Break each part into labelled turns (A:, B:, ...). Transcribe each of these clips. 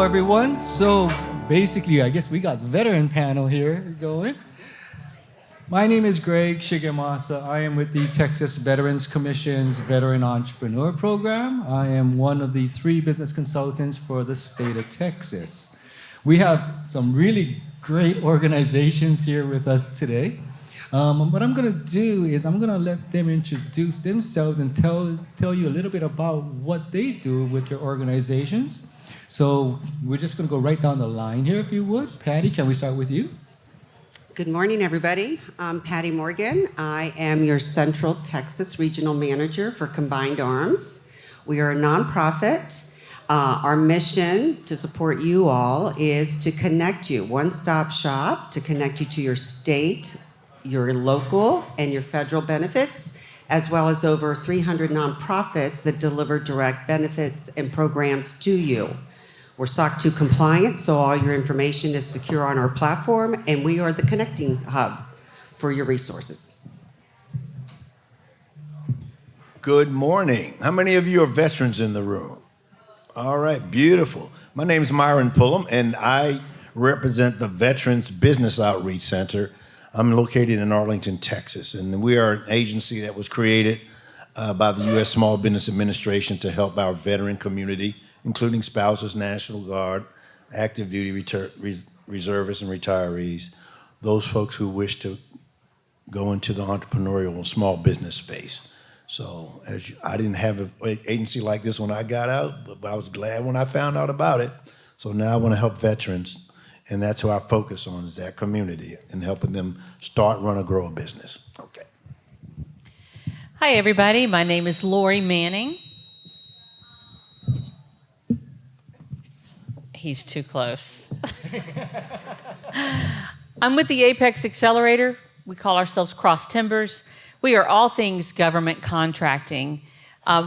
A: everyone. So basically, I guess we got veteran panel here going. My name is Greg Shigemasa. I am with the Texas Veterans Commission's Veteran Entrepreneur Program. I am one of the 3 business consultants for the state of Texas. We have some really great organizations here with us today. What I'm going to do is I'm going to let them introduce themselves and tell you a little bit about what they do with their organizations. So we're just going to go right down the line here, if you would. Patty, can we start with you?
B: Good morning, everybody. I'm Patty Morgan. I am your Central Texas Regional Manager for Combined Arms. We are a nonprofit. Our mission to support you all is to connect you, one-stop shop, to connect you to your state, your local, and your federal benefits, as well as over 300 nonprofits that deliver direct benefits and programs to you. We're SOC 2 compliant, so all your information is secure on our platform, and we are the connecting hub for your resources.
C: Good morning. How many of you are veterans in the room? All right, beautiful. My name is Myron Pullum, and I represent the Veterans Business Outreach Center. I'm located in Arlington, Texas, and we are an agency that was created by the U.S. Small Business Administration to help our veteran community, including spouses, National Guard, active duty reservists and retirees, those folks who wish to go into the entrepreneurial and small business space. So I didn't have an agency like this when I got out, but I was glad when I found out about it. So now I want to help veterans, and that's who I focus on, is that community and helping them start, run, or grow a business. Okay.
D: Hi, everybody. My name is Lori Manning. He's too close. I'm with the Apex Accelerator. We call ourselves Cross Timbers. We are all things government contracting.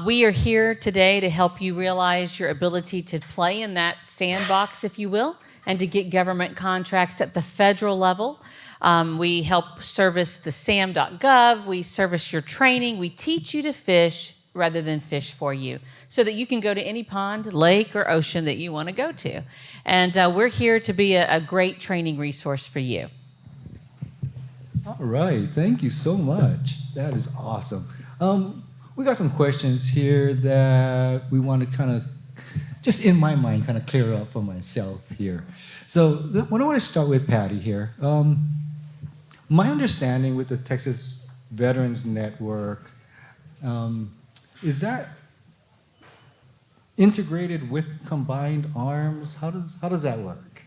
D: We are here today to help you realize your ability to play in that sandbox, if you will, and to get government contracts at the federal level. We help service the sam.gov. We service your training. We teach you to fish rather than fish for you, so that you can go to any pond, lake, or ocean that you want to go to. And we're here to be a great training resource for you.
A: All right, thank you so much. That is awesome. We got some questions here that we want to kind of, just in my mind, kind of clear up for myself here. So what I want to start with Patty here. My understanding with the Texas Veterans Network, is that integrated with Combined Arms? How does that work?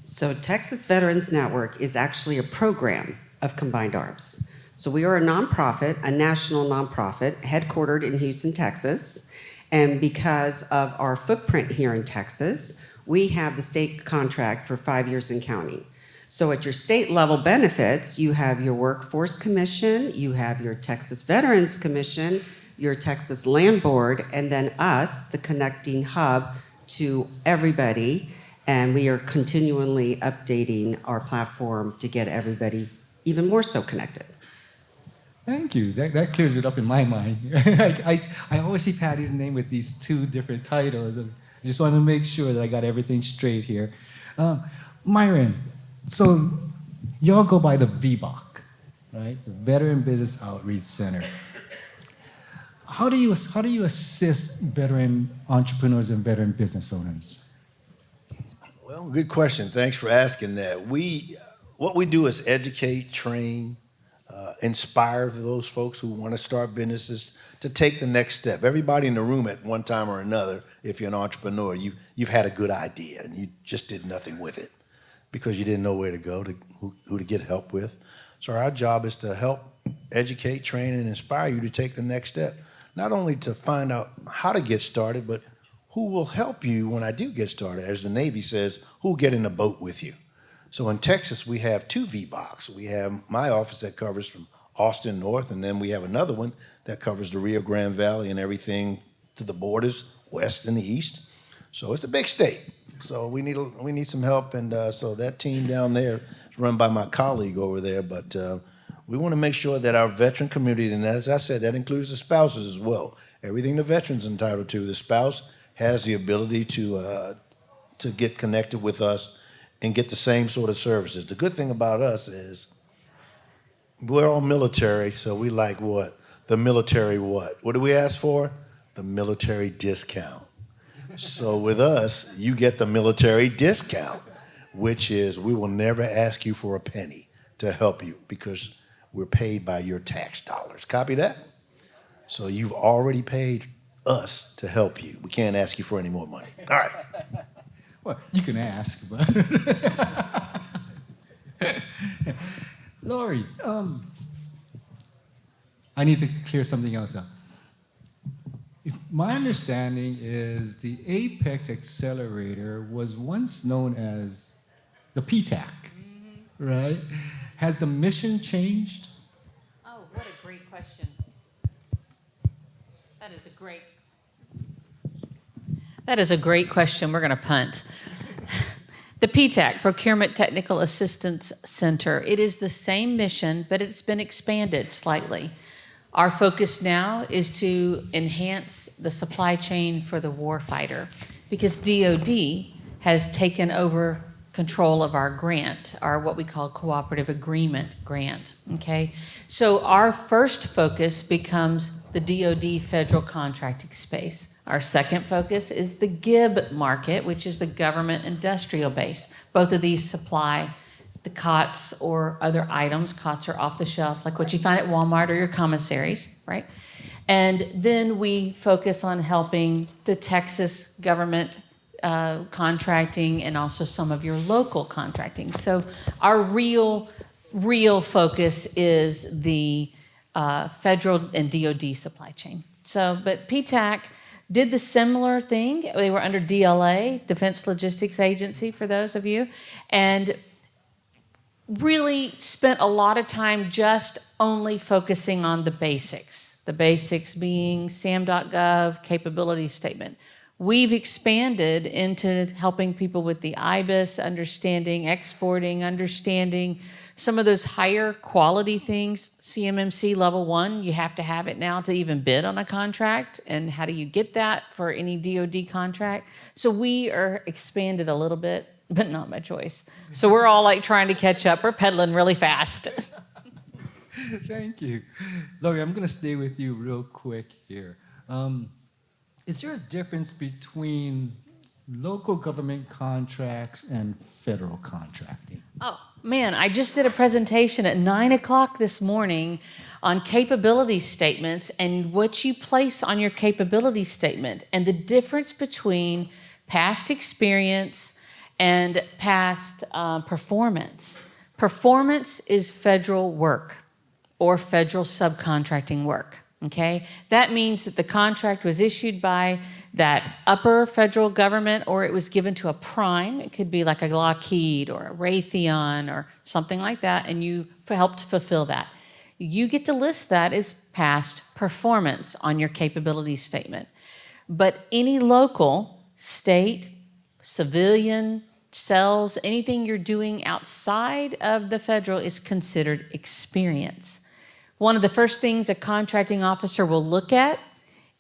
B: So Texas Veterans Network is actually a program of Combined Arms. So we are a nonprofit, a national nonprofit, headquartered in Houston, Texas. And because of our footprint here in Texas, we have the state contract for 5 years and counting. So at your state level benefits, you have your Workforce Commission, you have your Texas Veterans Commission, your Texas Land Board, and then us, the connecting hub to everybody. And we are continually updating our platform to get everybody even more so connected.
A: Thank you. That clears it up in my mind. I always see Patty's name with these 2 different titles. And I just want to make sure that I got everything straight here. Myron, so y'all go by the VBOC, right? The Veteran Business Outreach Center. How do you assist veteran entrepreneurs and veteran business owners?
C: Well, good question. Thanks for asking that. What we do is educate, train, inspire those folks who want to start businesses to take the next step. Everybody in the room at one time or another, if you're an entrepreneur, you've had a good idea and you just did nothing with it because you didn't know where to go, who to get help with. So our job is to help educate, train, and inspire you to take the next step. Not only to find out how to get started, but who will help you when I do get started. As the Navy says, who will get in the boat with you? So in Texas, we have 2 VBOCs. We have my office that covers from Austin north, and then we have another one that covers the Rio Grande Valley and everything to the borders, west and the east. So it's a big state. So we need some help, and so that team down there is run by my colleague over there, but we want to make sure that our veteran community, and as I said, that includes the spouses as well. Everything the veteran's entitled to, the spouse has the ability to to get connected with us and get the same sort of services. The good thing about us is we're all military, so we like what? The military what? What do we ask for? The military discount. So with us, you get the military discount, which is we will never ask you for a penny to help you because we're paid by your tax dollars. Copy that? So you've already paid us to help you. We can't ask you for any more money. All right.
A: Well, you can ask, but Lori, I need to clear something else up. If my understanding is the Apex Accelerator was once known as the PTAC, right? Has the mission changed?
D: Oh, what a great question. That is a great question. We're going to punt. The PTAC, Procurement Technical Assistance Center, it is the same mission, but it's been expanded slightly. Our focus now is to enhance the supply chain for the warfighter because DoD has taken over control of our grant, our what we call cooperative agreement grant, okay? So our first focus becomes the DoD federal contracting space. Our second focus is the GIB market, which is the government industrial base. Both of these supply the COTS or other items. COTS are off the shelf, like what you find at Walmart or your commissaries, right? And then we focus on helping the Texas government contracting and also some of your local contracting. So our real focus is the federal and DoD supply chain. So, but PTAC did the similar thing. They were under DLA, Defense Logistics Agency, for those of you, and really spent a lot of time just only focusing on the basics. The basics being SAM.gov capability statement. We've expanded into helping people with the IBIS, understanding exporting, understanding some of those higher quality things. CMMC level 1, you have to have it now to even bid on a contract. And how do you get that for any DoD contract? So we are expanded a little bit, but not by choice. So we're all like trying to catch up. We're pedaling really fast.
A: Thank you. Lori, I'm going to stay with you real quick here. Is there a difference between local government contracts and federal contracting?
D: Oh, man, I just did a presentation at 9 o'clock this morning on capability statements and what you place on your capability statement and the difference between past experience and past performance. Performance is federal work or federal subcontracting work. Okay, that means that the contract was issued by that upper federal government or it was given to a prime. It could be like a Lockheed or a Raytheon or something like that, and you helped fulfill that. You get to list that as past performance on your capability statement. But any local, state, civilian, cells, anything you're doing outside of the federal is considered experience. One of the first things a contracting officer will look at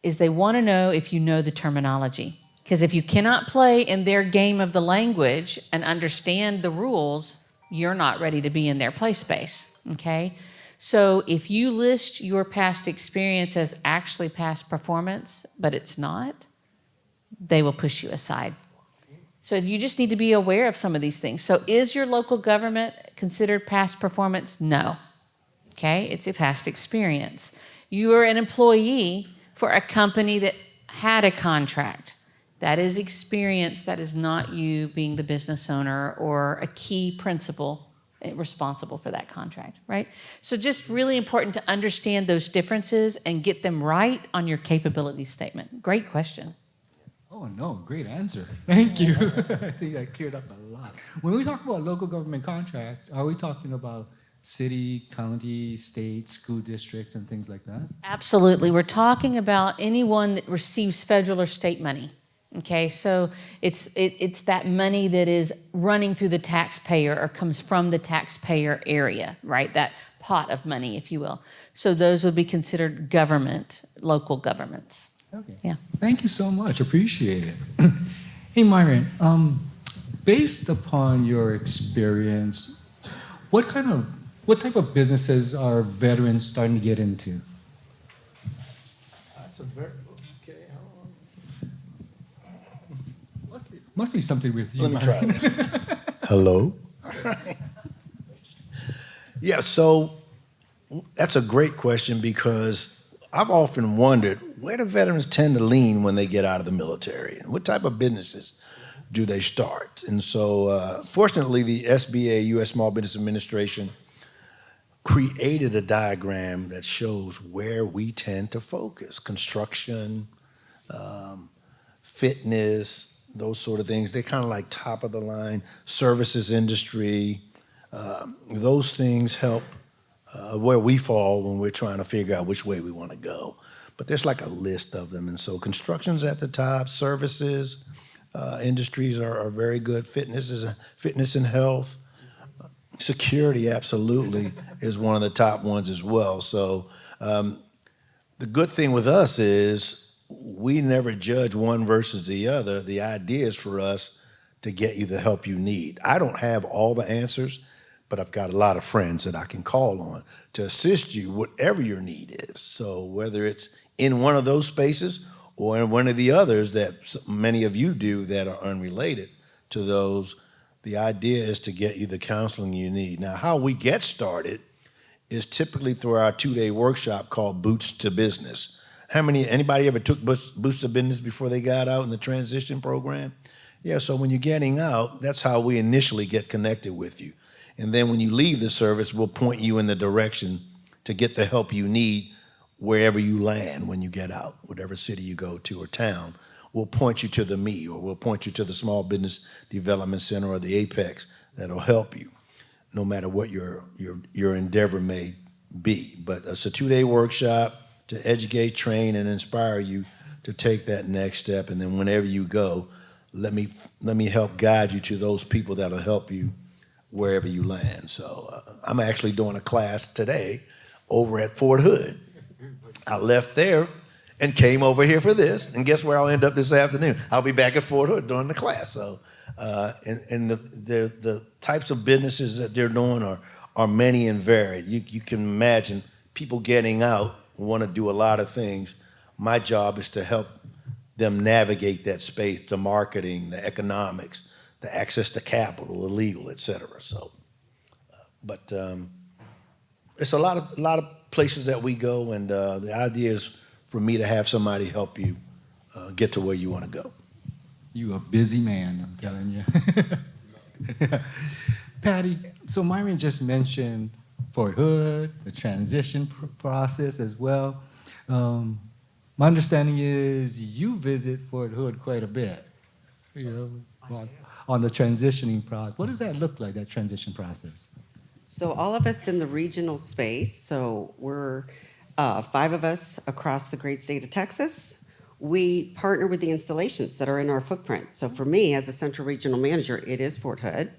D: is they want to know if you know the terminology. Because if you cannot play in their game of the language and understand the rules, you're not ready to be in their play space, okay? So if you list your past experience as actually past performance, but it's not, they will push you aside. So you just need to be aware of some of these things. So is your local government considered past performance? No. Okay, it's a past experience. You are an employee for a company that had a contract. That is experience. That is not you being the business owner or a key principal responsible for that contract, right? So just really important to understand those differences and get them right on your capability statement. Great question.
A: Oh, no, great answer. Thank you. I think that cleared up a lot. When we talk about local government contracts, are we talking about city, county, state, school districts, and things like that?
D: Absolutely. We're talking about anyone that receives federal or state money. Okay, so it's that money that is running through the taxpayer or comes from the taxpayer area, right? That pot of money, if you will. So those would be considered government, local governments.
A: Okay.
D: Yeah.
A: Thank you so much. Appreciate it. Hey, Myron, based upon your experience, what type of businesses are veterans starting to get into?
C: That's a very, okay,
A: Must be something with you.
C: let me try
A: Myron.
C: this. Hello? Yeah, so that's a great question because I've often wondered where do veterans tend to lean when they get out of the military and what type of businesses do they start? And so, fortunately, the SBA, U.S. Small Business Administration, created a diagram that shows where we tend to focus: construction, fitness, those sort of things. They're kind of like top of the line. Services industry, those things help where we fall when we're trying to figure out which way we want to go. But there's like a list of them. And so construction's at the top, services, industries are very good. Fitness and health. Security absolutely is one of the top ones as well. So the good thing with us is we never judge one versus the other. The idea is for us to get you the help you need. I don't have all the answers, but I've got a lot of friends that I can call on to assist you whatever your need is. So whether it's in one of those spaces or in one of the others that many of you do that are unrelated to those, the idea is to get you the counseling you need. Now, how we get started is typically through our 2-day workshop called Boots to Business. Anybody ever took Boots to Business before they got out in the transition program? Yeah, so when you're getting out, that's how we initially get connected with you. And then when you leave the service, we'll point you in the direction to get the help you need wherever you land when you get out, whatever city you go to or town. We'll point you to the ME, or we'll point you to the Small Business Development Center or the Apex that'll help you, no matter what your endeavor may be. But it's a 2-day workshop to educate, train, and inspire you to take that next step. And then whenever you go, let me help guide you to those people that'll help you wherever you land. So I'm actually doing a class today over at Fort Hood. I left there and came over here for this, and guess where I'll end up this afternoon? I'll be back at Fort Hood during the class. So, and the types of businesses that they're doing are many and varied. You can imagine people getting out want to do a lot of things. My job is to help them navigate that space, the marketing, the economics, the access to capital, the legal, et cetera. So, but it's a lot of places that we go, and the idea is for me to have somebody help you get to where you want to go.
A: You a busy man, I'm telling you. Patty, so Myron just mentioned Fort Hood, the transition process as well. My understanding is you visit Fort Hood quite a bit, on the transitioning process. What does that look like, that transition process?
B: So all of us in the regional space, so we're 5 of us across the great state of Texas. We partner with the installations that are in our footprint. So for me, as a central regional manager, it is Fort Hood.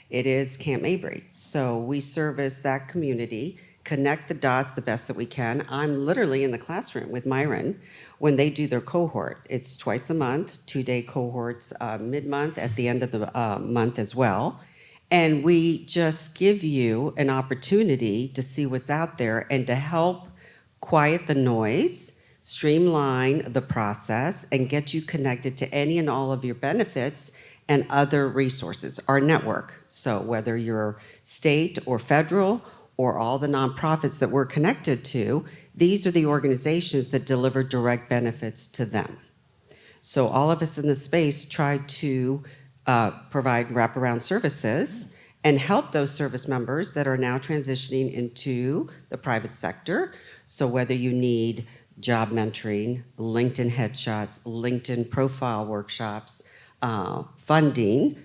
B: It is Camp Mabry. So we service that community, connect the dots the best that we can. I'm literally in the classroom with Myron when they do their cohort. It's twice a month, 2-day cohorts, mid-month, at the end of the month as well. And we just give you an opportunity to see what's out there and to help quiet the noise, streamline the process, and get you connected to any and all of your benefits and other resources, our network. So whether you're state or federal or all the nonprofits that we're connected to, these are the organizations that deliver direct benefits to them. So all of us in the space try to provide wraparound services and help those service members that are now transitioning into the private sector. So whether you need job mentoring, LinkedIn headshots, LinkedIn profile workshops, funding,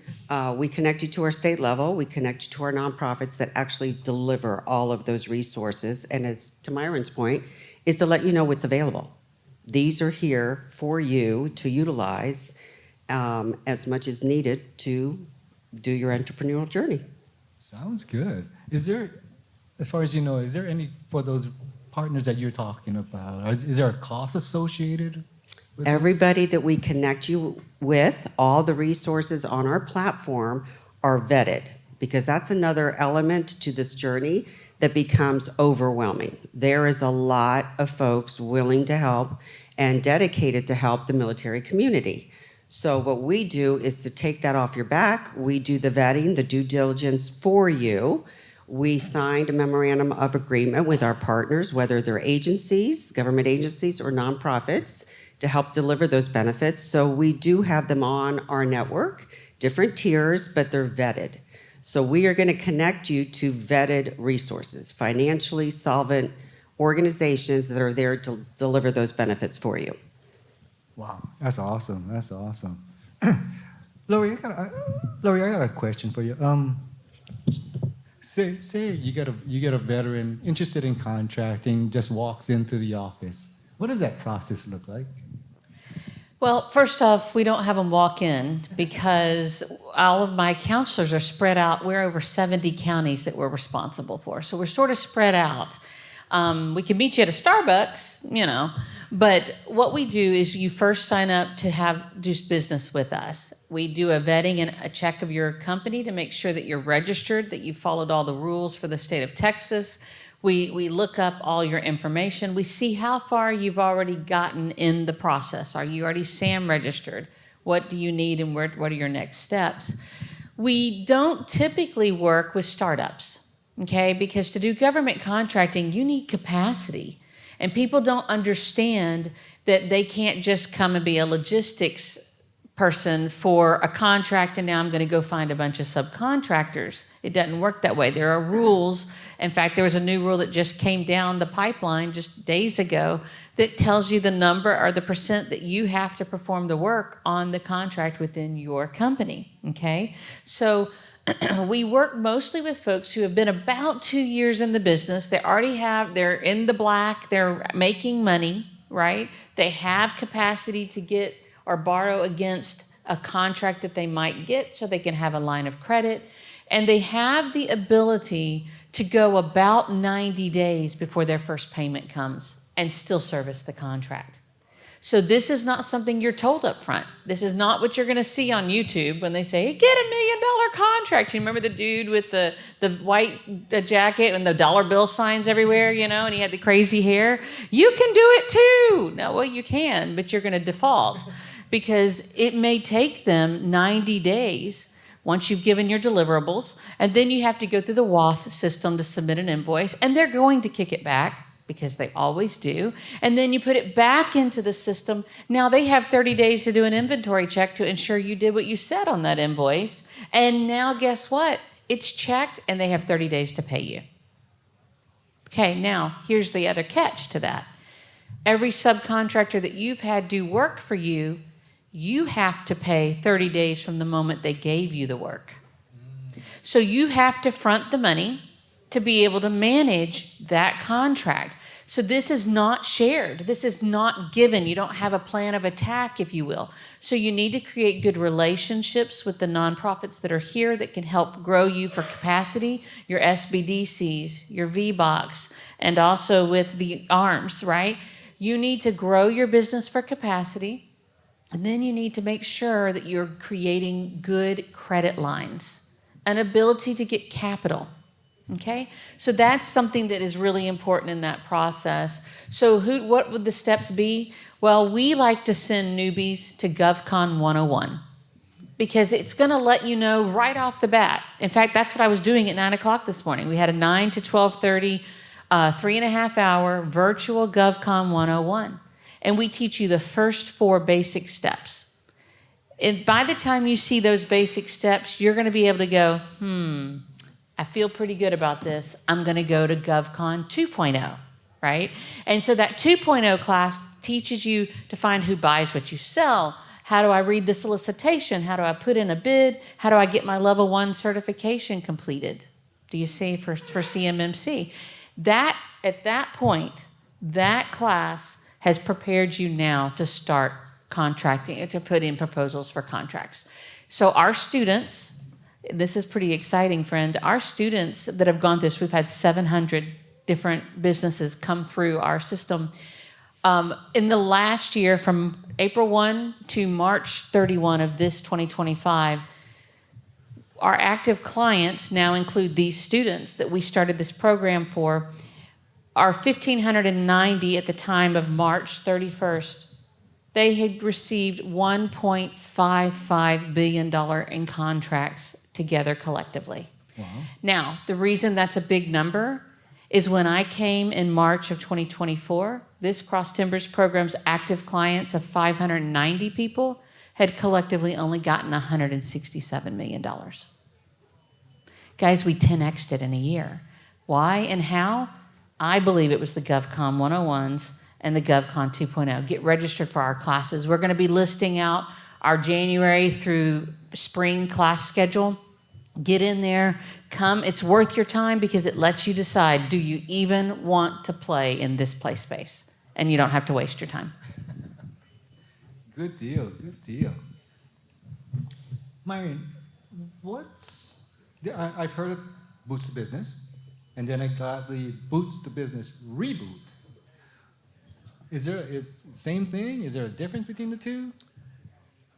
B: we connect you to our state level, we connect you to our nonprofits that actually deliver all of those resources. And as to Myron's point, is to let you know what's available. These are here for you to utilize as much as needed to do your entrepreneurial journey.
A: Sounds good. Is there, as far as you know, is there any, for those partners that you're talking about, is there a cost associated with us?
B: Everybody that we connect you with, all the resources on our platform are vetted, because that's another element to this journey that becomes overwhelming. There is a lot of folks willing to help and dedicated to help the military community. So what we do is to take that off your back. We do the vetting, the due diligence for you. We signed a memorandum of agreement with our partners, whether they're agencies, government agencies, or nonprofits, to help deliver those benefits. So we do have them on our network, different tiers, but they're vetted. So we are going to connect you to vetted resources, financially solvent organizations that are there to deliver those benefits for you.
A: Wow, that's awesome. That's awesome. Lori, I got a question for you. Say you get a veteran interested in contracting, just walks into the office. What does that process look like?
D: Well, first off, we don't have them walk in because all of my counselors are spread out. We're over 70 counties that we're responsible for. So we're sort of spread out. We can meet you at a Starbucks, but what we do is you first sign up to do business with us. We do a vetting and a check of your company to make sure that you're registered, that you followed all the rules for the state of Texas. We look up all your information. We see how far you've already gotten in the process. Are you already SAM registered? What do you need and what are your next steps? We don't typically work with startups, okay? Because to do government contracting, you need capacity. And people don't understand that they can't just come and be a logistics person for a contract and now I'm going to go find a bunch of subcontractors. It doesn't work that way. There are rules. In fact, there was a new rule that just came down the pipeline just days ago that tells you the number or the percent that you have to perform the work on the contract within your company, okay? So we work mostly with folks who have been about 2 years in the business. They're in the black, they're making money, right? They have capacity to get or borrow against a contract that they might get so they can have a line of credit. And they have the ability to go about 90 days before their first payment comes and still service the contract. So this is not something you're told up front. This is not what you're going to see on YouTube when they say, get $1 million contract. You remember the dude with the white jacket and the dollar bill signs everywhere, and he had the crazy hair? You can do it too. No, well, you can, but you're going to default because it may take them 90 days once you've given your deliverables, and then you have to go through the WAF system to submit an invoice, and they're going to kick it back, because they always do. And then you put it back into the system. Now they have 30 days to do an inventory check to ensure you did what you said on that invoice. And now guess what? It's checked and they have 30 days to pay you. Okay, now here's the other catch to that. Every subcontractor that you've had do work for you, you have to pay 30 days from the moment they gave you the work. So you have to front the money to be able to manage that contract. So this is not shared. This is not given. You don't have a plan of attack, if you will. So you need to create good relationships with the nonprofits that are here that can help grow you for capacity, your SBDCs, your VBOX, and also with the ARMS, right? You need to grow your business for capacity, and then you need to make sure that you're creating good credit lines, an ability to get capital. Okay, so that's something that is really important in that process. So what would the steps be? Well, we like to send newbies to GovCon 101 because it's going to let you know right off the bat. In fact, that's what I was doing at 9 o'clock this morning. We had a 9 to 12:30, 3.5 hour virtual GovCon 101. And we teach you the first 4 basic steps. And by the time you see those basic steps, you're going to be able to go, I feel pretty good about this. I'm going to go to GovCon 2.0, right? And so that 2.0 class teaches you to find who buys what you sell. How do I read the solicitation? How do I put in a bid? How do I get my level 1 certification completed? Do you see for CMMC? That, at that point, that class has prepared you now to start contracting, to put in proposals for contracts. So our students, this is pretty exciting, friend. Our students that have gone through this, we've had 700 different businesses come through our system. In the last year, from April 1 to March 31 of this 2025, our active clients now include these students that we started this program for. Our 1,590 at the time of March 31st, they had received $1.55 billion in contracts together collectively.
A: Wow.
D: Now, the reason that's a big number is when I came in March of 2024, this Cross Timbers program's active clients of 590 people had collectively only gotten $167 million. Guys, we 10x'd it in a year. Why and how? I believe it was the GovCon 101s and the GovCon 2.0. Get registered for our classes. We're going to be listing out our January through spring class schedule. Get in there, come. It's worth your time because it lets you decide, do you even want to play in this play space? And you don't have to waste your time.
A: Good deal, good deal. Myron, I've heard of Boost the Business, and then I got the Boost the Business reboot. Is the same thing? Is there a difference between the two?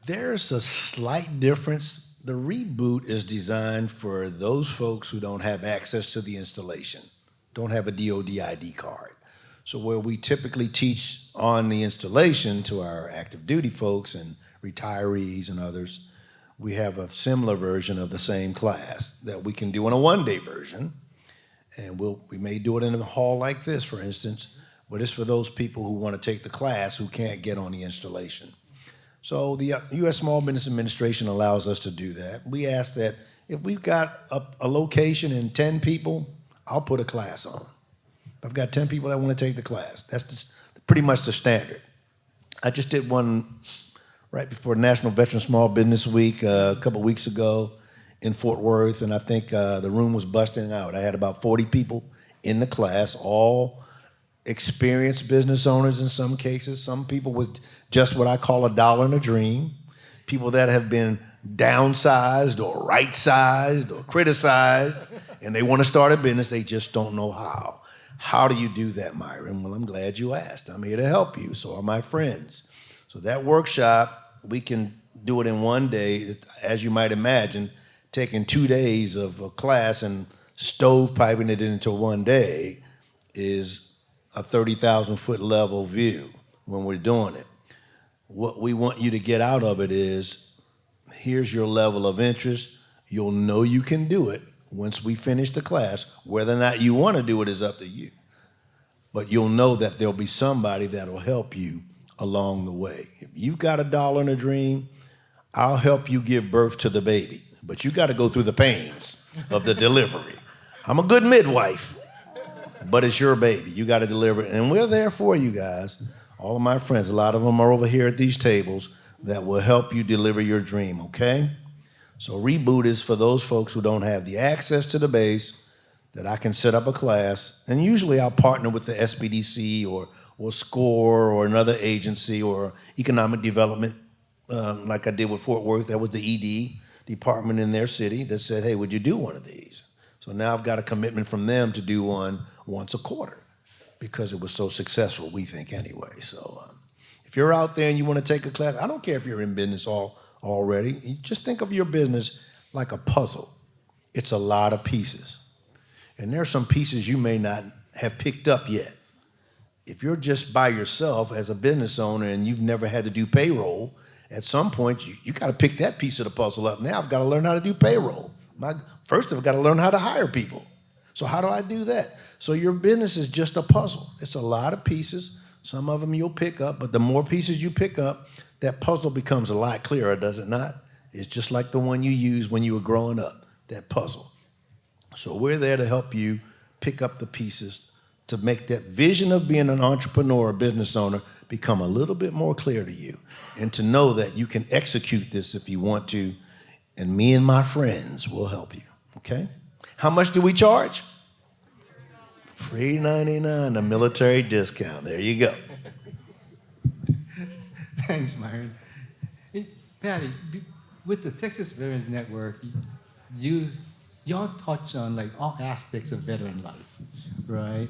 C: There's a slight difference. The reboot is designed for those folks who don't have access to the installation, don't have a DoD ID card. So where we typically teach on the installation to our active duty folks and retirees and others, we have a similar version of the same class that we can do in a one-day version. And we may do it in a hall like this, for instance, but it's for those people who want to take the class who can't get on the installation. So the U.S. Small Business Administration allows us to do that. We ask that if we've got a location and 10 people, I'll put a class on. If I've got 10 people that want to take the class, that's pretty much the standard. I just did one right before National Veteran Small Business Week a couple weeks ago in Fort Worth, and I think the room was busting out. I had about 40 people in the class, all experienced business owners in some cases, some people with just what I call a dollar and a dream, people that have been downsized or right-sized or criticized, and they want to start a business, they just don't know how. How do you do that, Myron? Well, I'm glad you asked. I'm here to help you, so are my friends. So that workshop, we can do it in one day, as you might imagine, taking 2 days of a class and stovepiping it into one day is a 30,000-foot level view when we're doing it. What we want you to get out of it is, here's your level of interest. You'll know you can do it once we finish the class. Whether or not you want to do it is up to you. But you'll know that there'll be somebody that'll help you along the way. If you've got a dollar and a dream, I'll help you give birth to the baby. But you got to go through the pains of the delivery. I'm a good midwife. But it's your baby. You got to deliver it. And we're there for you guys. All of my friends, a lot of them are over here at these tables that will help you deliver your dream, okay? So reboot is for those folks who don't have the access to the base that I can set up a class. And usually I'll partner with the SBDC or SCORE or another agency or economic development, like I did with Fort Worth. That was the ED department in their city that said, hey, would you do one of these? So now I've got a commitment from them to do one once a quarter because it was so successful, we think anyway. So if you're out there and you want to take a class, I don't care if you're in business already. You just think of your business like a puzzle. It's a lot of pieces. And there are some pieces you may not have picked up yet. If you're just by yourself as a business owner and you've never had to do payroll, at some point you got to pick that piece of the puzzle up. Now I've got to learn how to do payroll. First, I've got to learn how to hire people. So how do I do that? So your business is just a puzzle. It's a lot of pieces. Some of them you'll pick up, but the more pieces you pick up, that puzzle becomes a lot clearer, does it not? It's just like the one you used when you were growing up, that puzzle. So we're there to help you pick up the pieces to make that vision of being an entrepreneur or business owner become a little bit more clear to you and to know that you can execute this if you want to. And me and my friends will help you, okay? How much do we charge? $3.99, a military discount. There you go.
A: Thanks, Myron. Hey, Patty, with the Texas Veterans Network, you y'all touch on like all aspects of veteran life, right?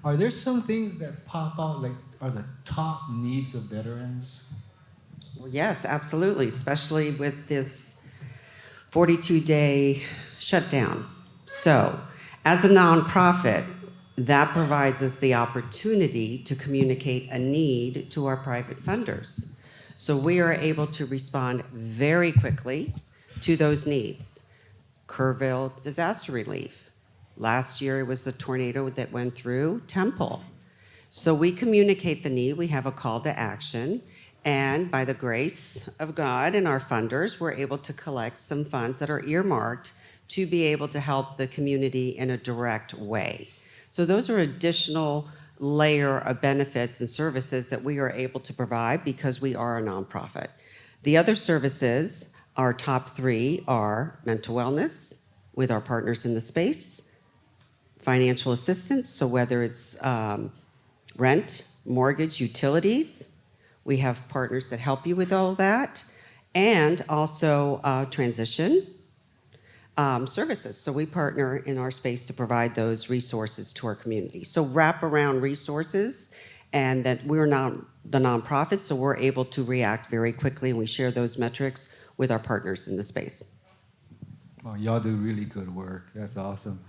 A: Are there some things that pop out, like are the top needs of veterans?
B: Well, yes, absolutely, especially with this 42-day shutdown. So, as a nonprofit, that provides us the opportunity to communicate a need to our private funders. So we are able to respond very quickly to those needs. Kerrville disaster relief. Last year it was the tornado that went through Temple. So we communicate the need, we have a call to action, and by the grace of God and our funders, we're able to collect some funds that are earmarked to be able to help the community in a direct way. So those are additional layer of benefits and services that we are able to provide because we are a nonprofit. The other services, our top three, are mental wellness with our partners in the space, financial assistance, so whether it's rent, mortgage, utilities, we have partners that help you with all that, and also transition services. So we partner in our space to provide those resources to our community. So wraparound resources, and that we're not the nonprofit, so we're able to react very quickly, and we share those metrics with our partners in the space.
A: Well, y'all do really good work. That's awesome.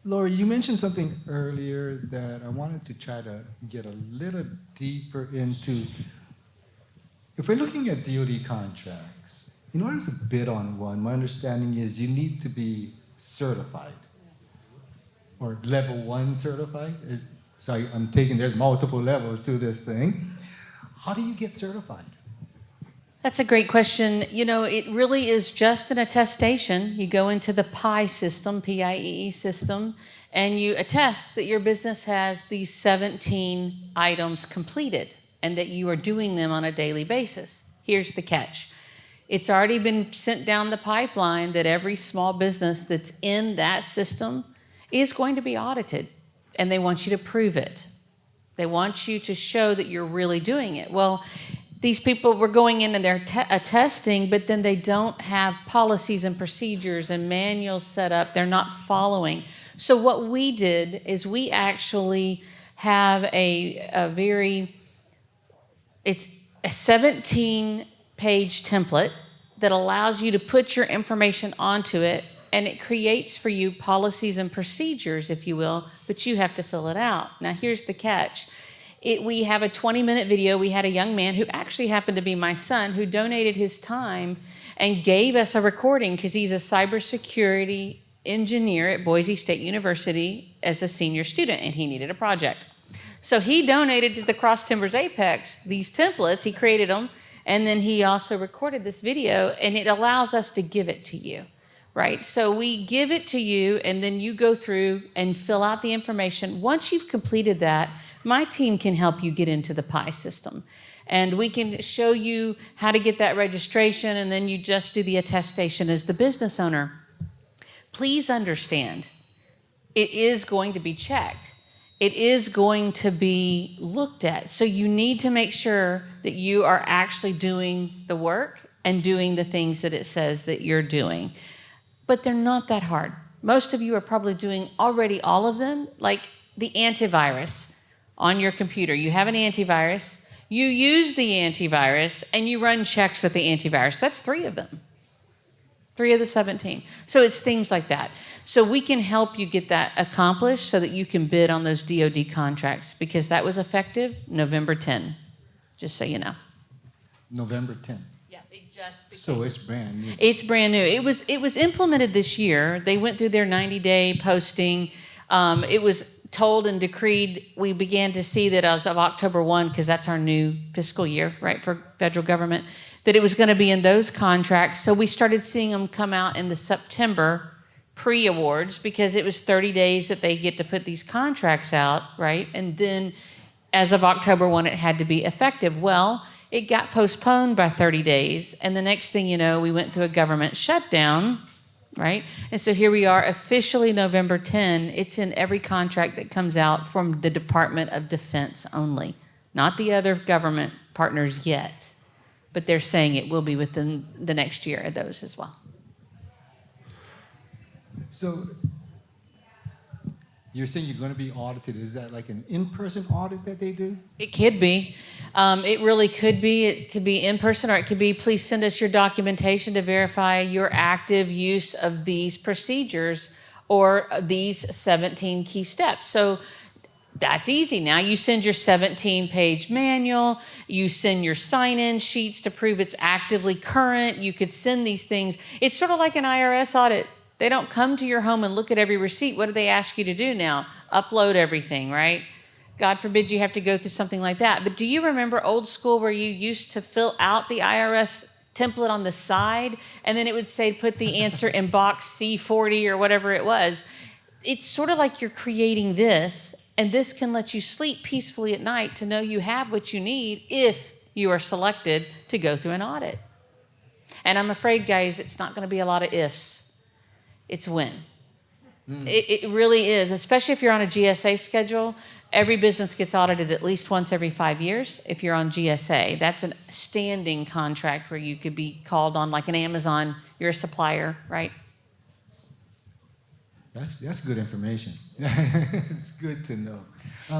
A: Lori, you mentioned something earlier that I wanted to try to get a little deeper into. If we're looking at DoD contracts, in order to bid on one, my understanding is you need to be certified or level 1 certified. So I'm taking, there's multiple levels to this thing. How do you get certified?
D: That's a great question. You know, it really is just an attestation. You go into the PIE system, P-I-E-E system, and you attest that your business has these 17 items completed and that you are doing them on a daily basis. Here's the catch. It's already been sent down the pipeline that every small business that's in that system is going to be audited, and they want you to prove it. They want you to show that you're really doing it. Well, these people were going in and they're attesting, but then they don't have policies and procedures and manuals set up. They're not following. So what we did is we actually have it's a 17-page template that allows you to put your information onto it, and it creates for you policies and procedures, if you will, but you have to fill it out. Now, here's the catch. We have a 20-minute video. We had a young man who actually happened to be my son who donated his time and gave us a recording because he's a cybersecurity engineer at Boise State University as a senior student, and he needed a project. So he donated to the Cross Timbers Apex these templates. He created them, and then he also recorded this video, and it allows us to give it to you, right? So we give it to you, and then you go through and fill out the information. Once you've completed that, my team can help you get into the PIE system. And we can show you how to get that registration, and then you just do the attestation as the business owner. Please understand, it is going to be checked. It is going to be looked at. So you need to make sure that you are actually doing the work and doing the things that it says that you're doing. But they're not that hard. Most of you are probably doing already all of them, like the antivirus on your computer. You have an antivirus, you use the antivirus, and you run checks with the antivirus. That's 3 of them. 3 of the 17. So it's things like that. So we can help you get that accomplished so that you can bid on those DoD contracts, because that was effective November 10, just so you know.
A: November 10th.
D: Yeah, it just became.
A: So it's brand new.
D: It's brand new. It was implemented this year. They went through their 90-day posting. It was told and decreed. We began to see that as of October 1, because that's our new fiscal year, right, for federal government, that it was going to be in those contracts. So we started seeing them come out in the September pre-awards, because it was 30 days that they get to put these contracts out, right? And then as of October 1, it had to be effective. Well, it got postponed by 30 days. And the next thing you know, we went through a government shutdown, right? And so here we are, officially November 10. It's in every contract that comes out from the Department of Defense only, not the other government partners yet. But they're saying it will be within the next year of those as well.
A: So you're saying you're going to be audited. Is that like an in-person audit that they do?
D: It could be. It really could be. It could be in person, or it could be, please send us your documentation to verify your active use of these procedures or these 17 key steps. So that's easy. Now you send your 17-page manual, you send your sign-in sheets to prove it's actively current. You could send these things. It's sort of like an IRS audit. They don't come to your home and look at every receipt. What do they ask you to do now? Upload everything, right? God forbid you have to go through something like that. But do you remember old school where you used to fill out the IRS template on the side, and then it would say put the answer in box C40 or whatever it was? It's sort of like you're creating this, and this can let you sleep peacefully at night to know you have what you need if you are selected to go through an audit. And I'm afraid, guys, it's not going to be a lot of ifs. It's when. It really is, especially if you're on a GSA schedule. Every business gets audited at least once every 5 years if you're on GSA. That's a standing contract where you could be called on, like an Amazon, you're a supplier, right?
A: That's good information. It's good to know.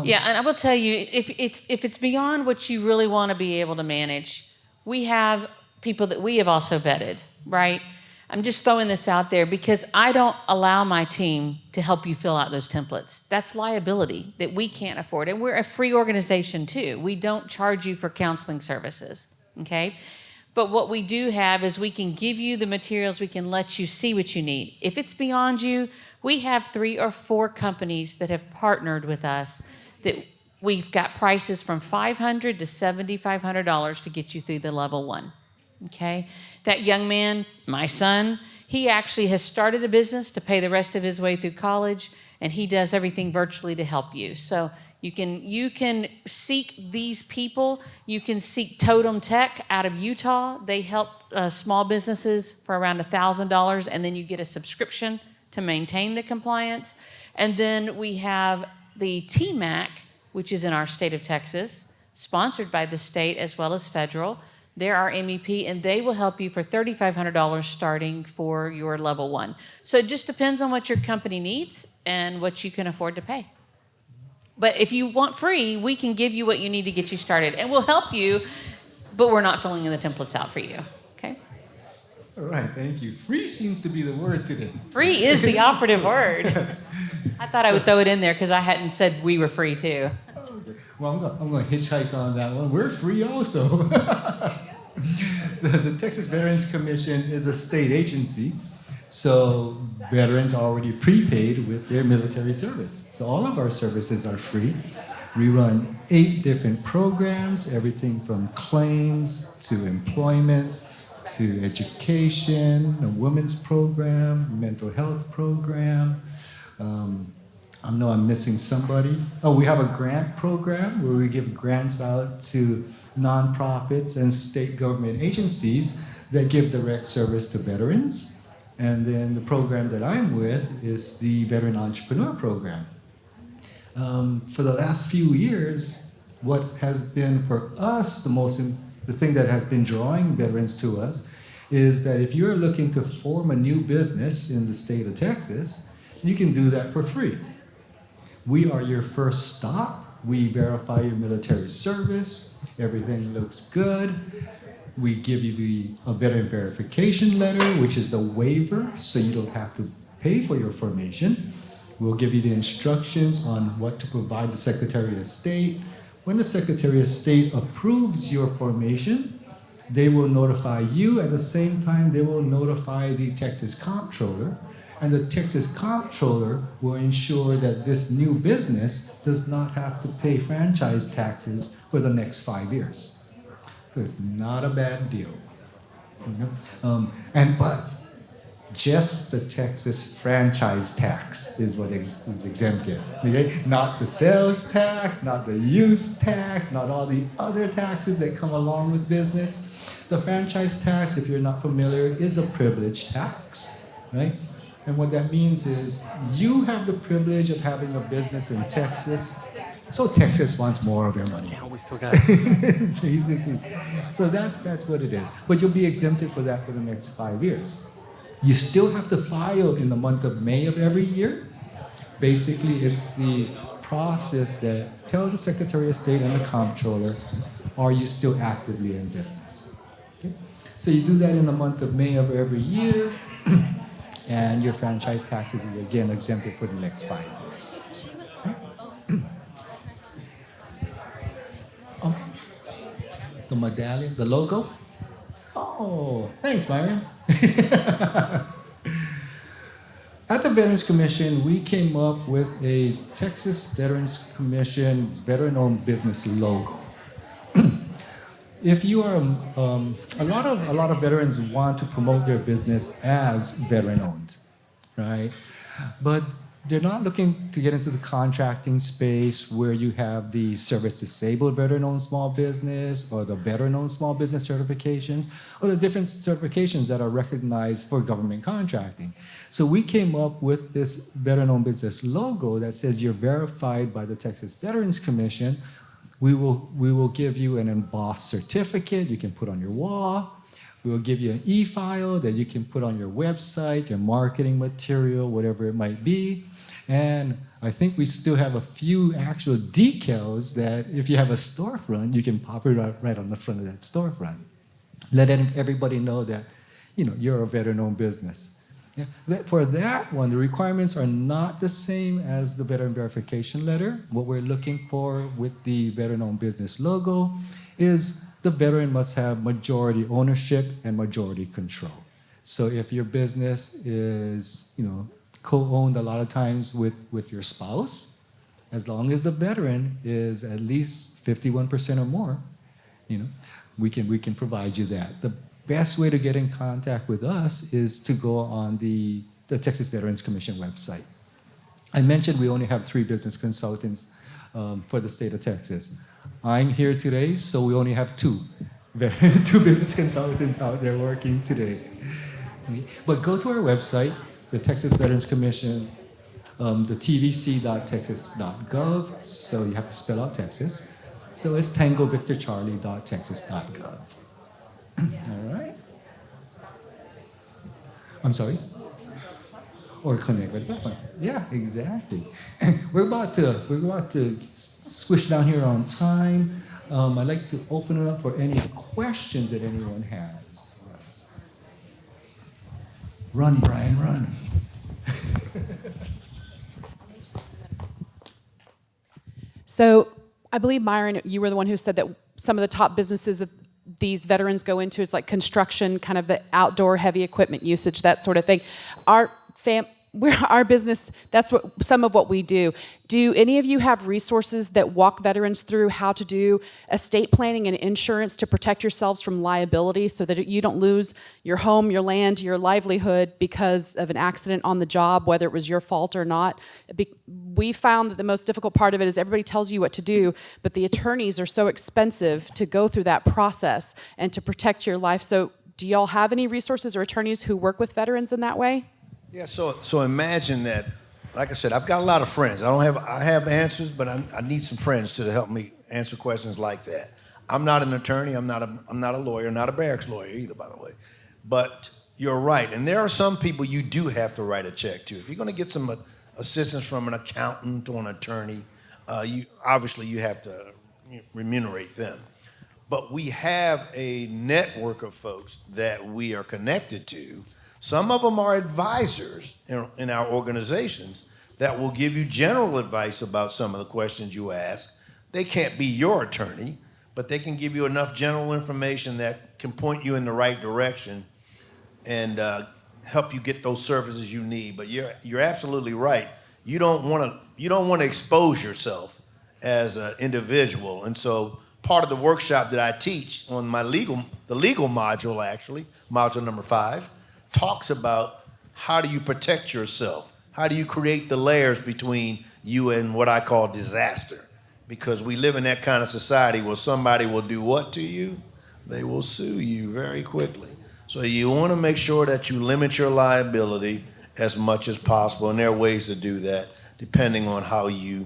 D: Yeah, and I will tell you, if it's beyond what you really want to be able to manage, we have people that we have also vetted, right? I'm just throwing this out there because I don't allow my team to help you fill out those templates. That's liability that we can't afford. And we're a free organization too. We don't charge you for counseling services, okay? But what we do have is we can give you the materials, we can let you see what you need. If it's beyond you, we have 3 or 4 companies that have partnered with us that we've got prices from $500 to $7,500 to get you through the level 1. Okay, that young man, my son, he actually has started a business to pay the rest of his way through college, and he does everything virtually to help you. So you can seek these people. You can seek Totem Tech out of Utah. They help small businesses for around $1,000, and then you get a subscription to maintain the compliance. And then we have the TMAC, which is in our state of Texas, sponsored by the state as well as federal. They're our MEP, and they will help you for $3,500 starting for your level 1. So it just depends on what your company needs and what you can afford to pay. But if you want free, we can give you what you need to get you started, and we'll help you, but we're not filling in the templates out for you, okay?
A: All right, thank you. Free seems to be the word today.
D: Free is the operative word. I thought I would throw it in there because I hadn't said we were free too.
A: Okay. Well, I'm going to hitchhike on that one. We're free also. The Texas Veterans Commission is a state agency, so veterans are already prepaid with their military service. So all of our services are free. We run 8 different programs, everything from claims to employment to education, a women's program, mental health program. I know I'm missing somebody. Oh, we have a grant program where we give grants out to nonprofits and state government agencies that give direct service to veterans. And then the program that I'm with is the Veteran Entrepreneur Program. For the last few years, what has been for us the thing that has been drawing veterans to us is that if you're looking to form a new business in the state of Texas, you can do that for free. We are your first stop. We verify your military service. Everything looks good. We give you a veteran verification letter, which is the waiver, so you don't have to pay for your formation. We'll give you the instructions on what to provide the Secretary of State. When the Secretary of State approves your formation, they will notify you. At the same time, they will notify the Texas Comptroller. And the Texas Comptroller will ensure that this new business does not have to pay franchise taxes for the next 5 years. So it's not a bad deal. But just the Texas franchise tax is what is exempted. Okay? Not the sales tax, not the use tax, not all the other taxes that come along with business. The franchise tax, if you're not familiar, is a privilege tax, right? And what that means is you have the privilege of having a business in Texas, so Texas wants more of your money.
E: Yeah, we still got it.
A: Basically. So that's what it is. But you'll be exempted for that for the next 5 years. You still have to file in the month of May of every year. Basically, it's the process that tells the Secretary of State and the Comptroller, are you still actively in business? Okay? So you do that in the month of May of every year, and your franchise taxes is again exempted for the next 5 years. Oh, the medallion, the logo? Oh, thanks, Myron. At the Veterans Commission, we came up with a Texas Veterans Commission veteran-owned business logo. If you are, a lot of veterans want to promote their business as veteran-owned, right? But they're not looking to get into the contracting space where you have the service-disabled veteran-owned small business or the veteran-owned small business certifications or the different certifications that are recognized for government contracting. So we came up with this veteran-owned business logo that says you're verified by the Texas Veterans Commission. We will give you an embossed certificate you can put on your wall. We will give you an e-file that you can put on your website, your marketing material, whatever it might be. And I think we still have a few actual decals that if you have a storefront, you can pop it right on the front of that storefront. Let everybody know that, you're a veteran-owned business. Yeah. For that one, the requirements are not the same as the veteran verification letter. What we're looking for with the veteran-owned business logo is the veteran must have majority ownership and majority control. So if your business is, co-owned a lot of times with your spouse, as long as the veteran is at least 51% or more, we can provide you that. The best way to get in contact with us is to go on the Texas Veterans Commission website. I mentioned we only have 3 business consultants for the state of Texas. I'm here today, so we only have 2 business consultants out there working today. But go to our website, the Texas Veterans Commission, the tvc.texas.gov, so you have to spell out Texas. So it's tangovictorcharlie.texas.gov. All right? I'm sorry? Or connect with that one. Yeah, exactly. We're about to squish down here on time. I'd like to open it up for any questions that anyone has. Run, Brian, run.
F: So I believe, Myron, you were the one who said that some of the top businesses that these veterans go into is like construction, kind of the outdoor heavy equipment usage, that sort of thing. Our business, that's some of what we do. Do any of you have resources that walk veterans through how to do estate planning and insurance to protect yourselves from liability so that you don't lose your home, your land, your livelihood because of an accident on the job, whether it was your fault or not? We found that the most difficult part of it is everybody tells you what to do, but the attorneys are so expensive to go through that process and to protect your life. So do y'all have any resources or attorneys who work with veterans in that way?
C: Yeah, so imagine that, like I said, I've got a lot of friends. I have answers, but I need some friends to help me answer questions like that. I'm not an attorney, I'm not a lawyer, not a barracks lawyer either, by the way. But you're right, and there are some people you do have to write a check to. If you're gonna get some assistance from an accountant or an attorney, you have to remunerate them. But we have a network of folks that we are connected to. Some of them are advisors in our organizations that will give you general advice about some of the questions you ask. They can't be your attorney, but they can give you enough general information that can point you in the right direction and help you get those services you need. But you're absolutely right. You don't want to expose yourself as an individual, and so part of the workshop that I teach on the legal module, actually, module number 5. Talks about how do you protect yourself? How do you create the layers between you and what I call disaster? Because we live in that kind of society where somebody will do what to you? They will sue you very quickly. So you want to make sure that you limit your liability as much as possible, and there are ways to do that depending on how you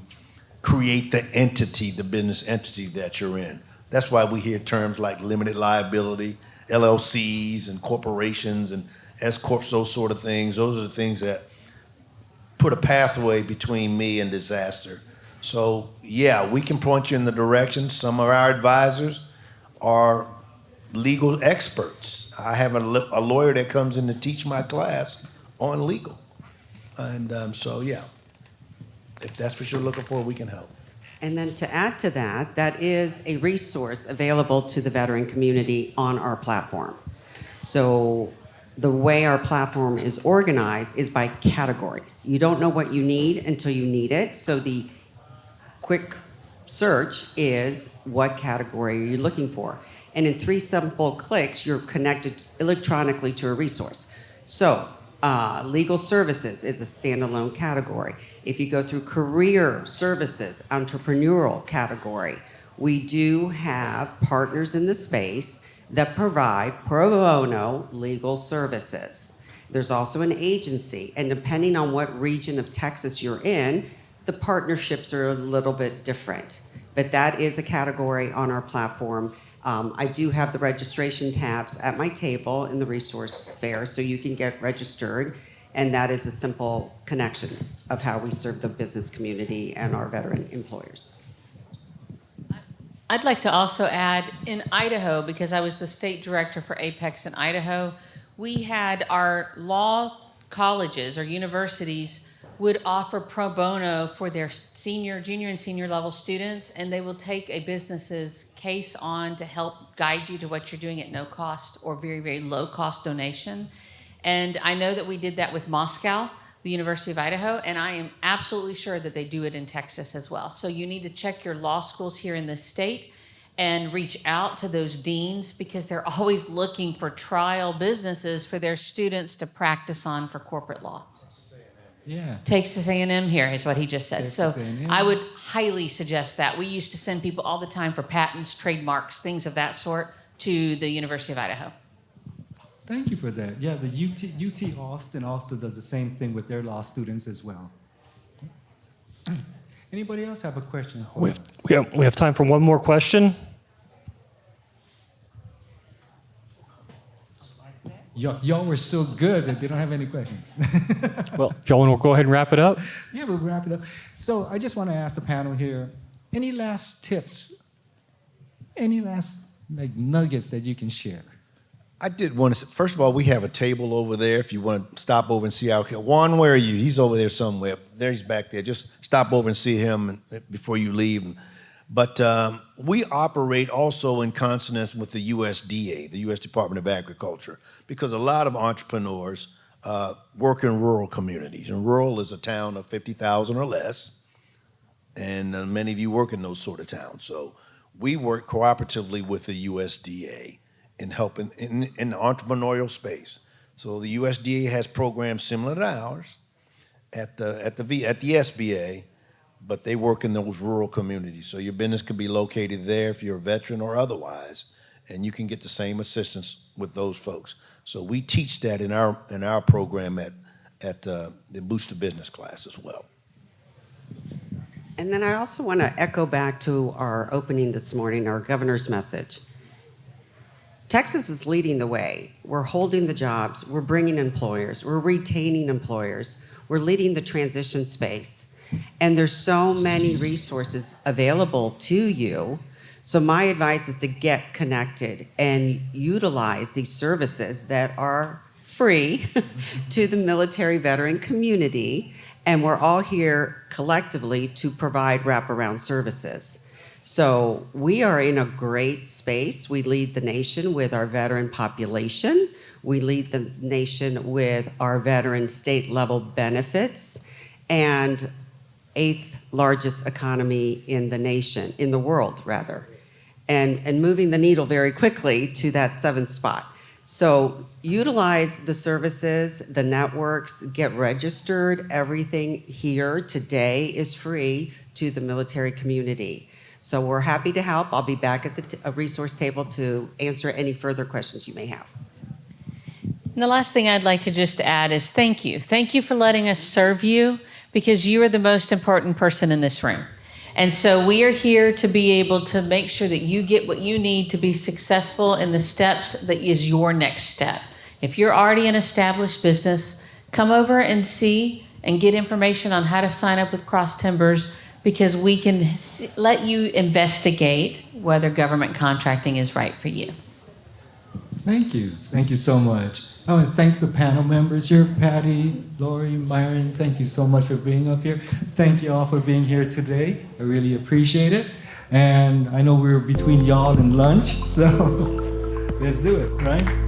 C: create the entity, the business entity that you're in. That's why we hear terms like limited liability, LLCs and corporations, and S corps, those sort of things. Those are the things that put a pathway between me and disaster. So yeah, we can point you in the direction. Some of our advisors are legal experts. I have a lawyer that comes in to teach my class on legal. And so yeah, if that's what you're looking for, we can help.
B: And then to add to that, that is a resource available to the veteran community on our platform. So the way our platform is organized is by categories. You don't know what you need until you need it. So the quick search is, what category are you looking for? And in 3 simple clicks, you're connected electronically to a resource. So legal services is a standalone category. If you go through career services, entrepreneurial category, we do have partners in the space that provide pro bono legal services. There's also an agency, and depending on what region of Texas you're in, the partnerships are a little bit different. But that is a category on our platform. I do have the registration tabs at my table in the resource fair, so you can get registered, and that is a simple connection of how we serve the business community and our veteran employers.
D: I'd like to also add, in Idaho, because I was the state director for Apex in Idaho, we had our law colleges or universities would offer pro bono for their junior and senior level students, and they will take a business's case on to help guide you to what you're doing at no cost or very, very low cost donation. And I know that we did that with Moscow, the University of Idaho, and I am absolutely sure that they do it in Texas as well. So you need to check your law schools here in this state and reach out to those deans, because they're always looking for trial businesses for their students to practice on for corporate law.
A: Yeah.
D: Texas A&M here is what he just said.
A: Texas
D: So
A: A&M.
D: I would highly suggest that. We used to send people all the time for patents, trademarks, things of that sort to the University of Idaho.
A: Thank you for that. Yeah, the UT Austin also does the same thing with their law students as well. Anybody else have a question for us?
E: We have time for one more question.
A: Y'all were so good that they don't have any questions.
E: Well, if y'all want to go ahead and wrap it up.
A: Yeah, we'll wrap it up. So I just want to ask the panel here, any last tips? Any last nuggets that you can share?
C: I did want to, first of all, we have a table over there if you want to stop over and see our, Juan, where are you? He's over there somewhere. There, he's back there. Just stop over and see him before you leave. But we operate also in consonance with the USDA, the U.S. Department of Agriculture, because a lot of entrepreneurs work in rural communities. And rural is a town of 50,000 or less, and many of you work in those sort of towns. So we work cooperatively with the USDA in helping in the entrepreneurial space. So the USDA has programs similar to ours at the SBA, but they work in those rural communities. So your business could be located there if you're a veteran or otherwise, and you can get the same assistance with those folks. So we teach that in our program at the Boost to Business class as well.
B: And then I also want to echo back to our opening this morning, our governor's message. Texas is leading the way. We're holding the jobs. We're bringing employers. We're retaining employers. We're leading the transition space. And there's so many resources available to you. So my advice is to get connected and utilize these services that are free to the military veteran community. And we're all here collectively to provide wraparound services. So we are in a great space. We lead the nation with our veteran population. We lead the nation with our veteran state level benefits, and 8th largest economy in the nation, in the world rather, and moving the needle very quickly to that 7th spot. So utilize the services, the networks, get registered. Everything here today is free to the military community. So we're happy to help. I'll be back at the resource table to answer any further questions you may have.
D: And the last thing I'd like to just add is thank you. Thank you for letting us serve you, because you are the most important person in this room. And so we are here to be able to make sure that you get what you need to be successful in the steps that is your next step. If you're already an established business, come over and see and get information on how to sign up with Cross Timbers, because we can let you investigate whether government contracting is right for you.
A: Thank you. Thank you so much. I want to thank the panel members here, Patty, Lori, Myron. Thank you so much for being up here. Thank you all for being here today. I really appreciate it. And I know we're between y'all and lunch, so let's do it, right?